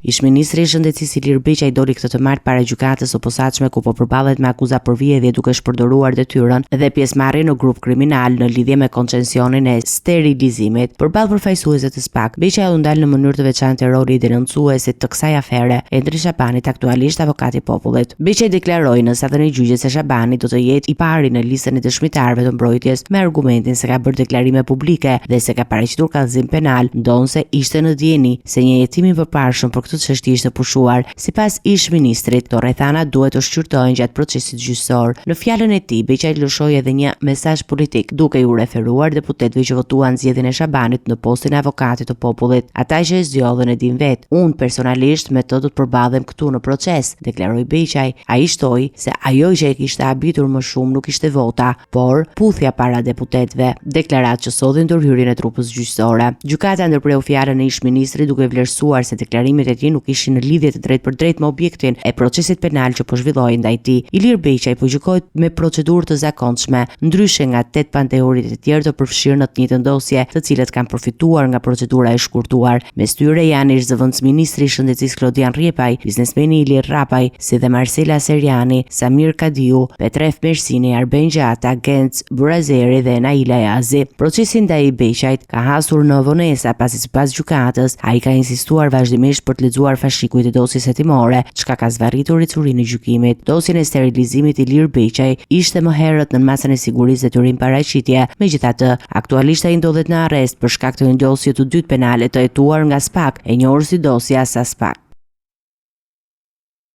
Ish-ministri i Shëndetësisë Ilir Beqaj doli këtë të martë para gjykatës së posaçme ku po përballet me akuza për vjedhje duke shpërdoruar detyrën dhe pjesëmarrje në grup kriminal në lidhje me koncesionin e sterilizimit. Përballë përfaqësuesve të SPAK, Beqaj u ndal në mënyrë të veçantë roli i denoncuesit të kësaj afere, Endri Shabanit, aktualisht avokati i popullit. Beqaj deklaroi në satën e gjyqjes se Shabani do të jetë i pari në listën e dëshmitarëve të mbrojtjes me argumentin se ka bërë deklarime publike dhe se ka paraqitur kallëzim penal, ndonse ishte në dieni se një hetim i përparshëm për këtë çështje ishte pushuar. Sipas ish-ministrit, këto rrethana duhet të shqyrtohen gjatë procesit gjyqësor. Në fjalën e tij, Beqaj lëshoi edhe një mesazh politik, duke u referuar deputetëve që votuan zgjedhjen e Shabanit në postin e avokatit të popullit. Ata që e zgjodhen e din vet. Unë personalisht me të do të përballem këtu në proces, deklaroi Beqaj. Ai shtoi se ajo që e kishte habitur më shumë nuk ishte vota, por puthja para deputetëve. Deklaratë që sodhin ndërhyrjen e trupës gjyqësore. Gjykata ndërpreu fjalën e ish-ministrit duke vlerësuar se deklarimet e tij nuk ishin në lidhje të drejtë për drejtë me objektin e procesit penal që po zhvillohej ndaj tij. Ilir Beqaj po gjykohet me procedurë të zakonshme, ndryshe nga 8 panteorit e tjerë të përfshirë në të njëjtën dosje, të cilët kanë përfituar nga procedura e shkurtuar. Mes tyre janë ish-zëvendësministri i Shëndetësisë Klodian Rjepaj, biznesmeni Ilir Rapaj, si dhe Marsela Seriani, Samir Kadiu, Petref Mersini, Arben Gjata, Genc Burazeri dhe Naila Jazi. Procesi ndaj Beqajt ka hasur në vonesa pasi sipas gjykatës ai ka insistuar vazhdimisht për të lexuar fashikuj të dosjes hetimore, çka ka zvarritur ricurinë e gjykimit. Dosjen e sterilizimit Ilir Beqaj ishte më herët në masën e sigurisë detyrim paraqitje. Megjithatë, aktualisht ai ndodhet në arrest për shkak të një dosje të dytë penale të hetuar nga SPAK, e njohur si dosja Sa SPAK.